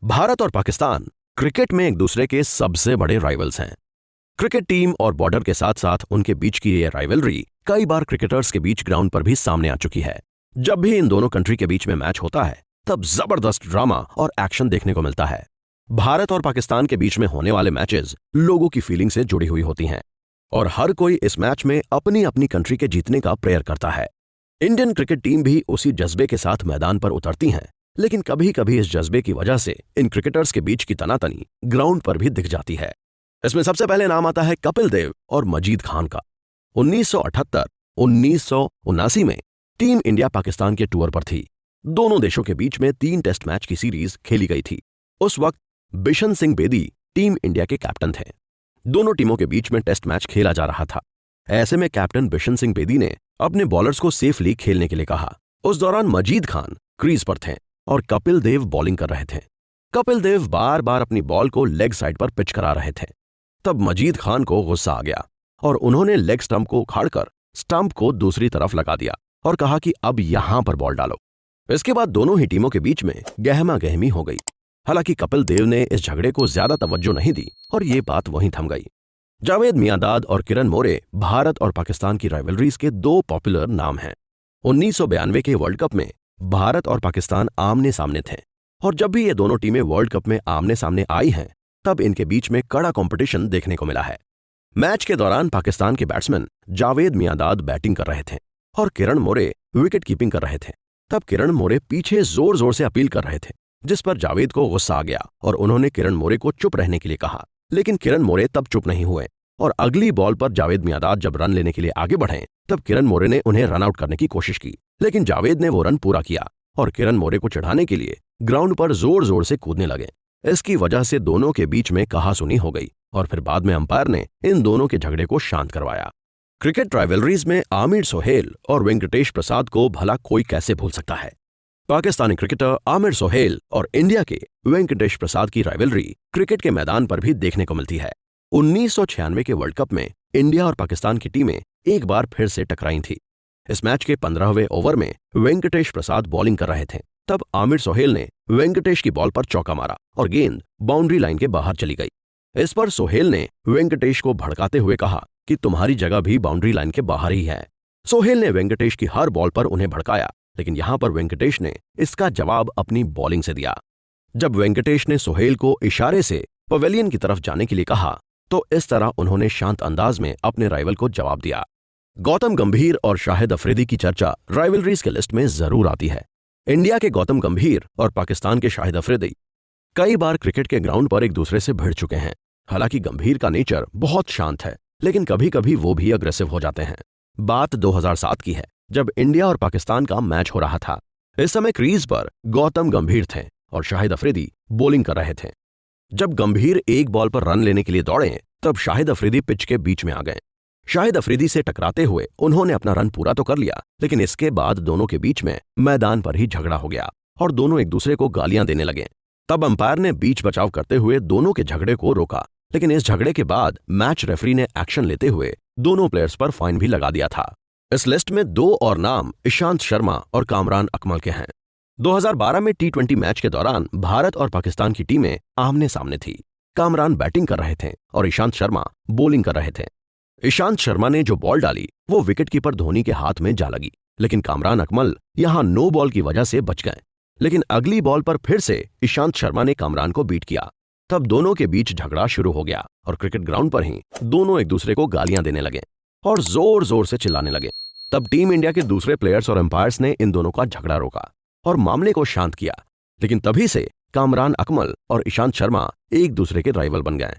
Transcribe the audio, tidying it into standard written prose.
भारत और पाकिस्तान क्रिकेट में एक दूसरे के सबसे बड़े राइवल्स हैं। क्रिकेट टीम और बॉर्डर के साथ साथ उनके बीच की ये राइवलरी कई बार क्रिकेटर्स के बीच ग्राउंड पर भी सामने आ चुकी है। जब भी इन दोनों कंट्री के बीच में मैच होता है तब जबरदस्त ड्रामा और एक्शन देखने को मिलता है। भारत और पाकिस्तान के बीच में होने वाले मैचेस लोगों की फीलिंग से जुड़ी हुई होती हैं और हर कोई इस मैच में अपनी अपनी कंट्री के जीतने का प्रेयर करता है। इंडियन क्रिकेट टीम भी उसी जज्बे के साथ मैदान पर उतरती हैं, लेकिन कभी कभी इस जज्बे की वजह से इन क्रिकेटर्स के बीच की तनातनी ग्राउंड पर भी दिख जाती है। इसमें सबसे पहले नाम आता है कपिल देव और मजीद खान का। 1978-1979 में टीम इंडिया पाकिस्तान के टूर पर थी। दोनों देशों के बीच में 3 टेस्ट मैच की सीरीज खेली गई थी। उस वक्त बिशन सिंह बेदी टीम इंडिया के कैप्टन थे। दोनों टीमों के बीच में टेस्ट मैच खेला जा रहा था। ऐसे में कैप्टन बिशन सिंह बेदी ने अपने बॉलर्स को सेफली खेलने के लिए कहा। उस दौरान मजीद खान क्रीज पर थे और कपिल देव बॉलिंग कर रहे थे। कपिल देव बार बार अपनी बॉल को लेग साइड पर पिच करा रहे थे। तब मजीद खान को गुस्सा आ गया और उन्होंने लेग स्टंप को उखाड़कर स्टंप को दूसरी तरफ लगा दिया और कहा कि अब यहां पर बॉल डालो। इसके बाद दोनों ही टीमों के बीच में गहमा गहमी हो गई। हालांकि कपिल देव ने इस झगड़े को ज्यादा तवज्जो नहीं दी और ये बात वहीं थम गई। जावेद मियांदाद और किरण मोरे भारत और पाकिस्तान की राइवलरीज के 2 पॉपुलर नाम हैं। 1992 के वर्ल्ड कप में भारत और पाकिस्तान आमने सामने थे और जब भी ये दोनों टीमें वर्ल्ड कप में आमने सामने आई हैं तब इनके बीच में कड़ा कंपटीशन देखने को मिला है। मैच के दौरान पाकिस्तान के बैट्समैन जावेद मियांदाद बैटिंग कर रहे थे और किरण मोरे विकेट कीपिंग कर रहे थे। तब किरण मोरे पीछे जोर जोर से अपील कर रहे थे, जिस पर जावेद को गुस्सा आ गया और उन्होंने किरण मोरे को चुप रहने के लिए कहा। लेकिन किरण मोरे तब चुप नहीं हुए और अगली बॉल पर जावेद मियांदाद जब रन लेने के लिए आगे बढ़े तब किरण मोरे ने उन्हें रन आउट करने की कोशिश की, लेकिन जावेद ने वो रन पूरा किया और किरण मोरे को चिढ़ाने के लिए ग्राउंड पर जोर जोर से कूदने लगे। इसकी वजह से दोनों के बीच में कहासुनी हो गई और फिर बाद में अंपायर ने इन दोनों के झगड़े को शांत करवाया। क्रिकेट राइवलरीज में आमिर सोहेल और वेंकटेश प्रसाद को भला कोई कैसे भूल सकता है। पाकिस्तानी क्रिकेटर आमिर सोहेल और इंडिया के वेंकटेश प्रसाद की राइवलरी क्रिकेट के मैदान पर भी देखने को मिलती है। 1996 के वर्ल्ड कप में इंडिया और पाकिस्तान की टीमें एक बार फिर से टकराई थी। इस मैच के 15वें ओवर में वेंकटेश प्रसाद बॉलिंग कर रहे थे। तब आमिर सोहेल ने वेंकटेश की बॉल पर चौका मारा और गेंद बाउंड्री लाइन के बाहर चली गई। इस पर सोहेल ने वेंकटेश को भड़काते हुए कहा कि तुम्हारी जगह भी बाउंड्री लाइन के बाहर ही है। सोहेल ने वेंकटेश की हर बॉल पर उन्हें भड़काया, लेकिन यहां पर वेंकटेश ने इसका जवाब अपनी बॉलिंग से दिया। जब वेंकटेश ने सोहेल को इशारे से पवेलियन की तरफ जाने के लिए कहा तो इस तरह उन्होंने शांत अंदाज में अपने राइवल को जवाब दिया। गौतम गंभीर और शाहिद अफरीदी की चर्चा राइवलरीज के लिस्ट में जरूर आती है। इंडिया के गौतम गंभीर और पाकिस्तान के शाहिद अफरीदी कई बार क्रिकेट के ग्राउंड पर एक दूसरे से भिड़ चुके हैं। हालांकि गंभीर का नेचर बहुत शांत है, लेकिन कभी कभी वो भी अग्रेसिव हो जाते हैं। बात 2007 की है, जब इंडिया और पाकिस्तान का मैच हो रहा था। इस समय क्रीज पर गौतम गंभीर थे और शाहिद अफरीदी बॉलिंग कर रहे थे। जब गंभीर एक बॉल पर रन लेने के लिए दौड़े तब शाहिद अफरीदी पिच के बीच में आ गए। शाहिद अफरीदी से टकराते हुए उन्होंने अपना रन पूरा तो कर लिया, लेकिन इसके बाद दोनों के बीच में मैदान पर ही झगड़ा हो गया और दोनों एक दूसरे को गालियां देने लगे। तब अंपायर ने बीच बचाव करते हुए दोनों के झगड़े को रोका, लेकिन इस झगड़े के बाद मैच रेफरी ने एक्शन लेते हुए दोनों प्लेयर्स पर फाइन भी लगा दिया था। इस लिस्ट में 2 और नाम ईशांत शर्मा और कामरान अकमल के हैं। 2012 में T20 मैच के दौरान भारत और पाकिस्तान की टीमें आमने सामने थी। कामरान बैटिंग कर रहे थे और ईशांत शर्मा बॉलिंग कर रहे थे। ईशांत शर्मा ने जो बॉल डाली वो विकेटकीपर धोनी के हाथ में जा लगी, लेकिन कामरान अकमल यहां नो बॉल की वजह से बच गए। लेकिन अगली बॉल पर फिर से ईशांत शर्मा ने कामरान को बीट किया। तब दोनों के बीच झगड़ा शुरू हो गया और क्रिकेट ग्राउंड पर ही दोनों एक दूसरे को गालियां देने लगे और जोर जोर से चिल्लाने लगे। तब टीम इंडिया के दूसरे प्लेयर्स और एम्पायर्स ने इन दोनों का झगड़ा रोका और मामले को शांत किया, लेकिन तभी से कामरान अकमल और ईशांत शर्मा एक दूसरे के राइवल बन गए।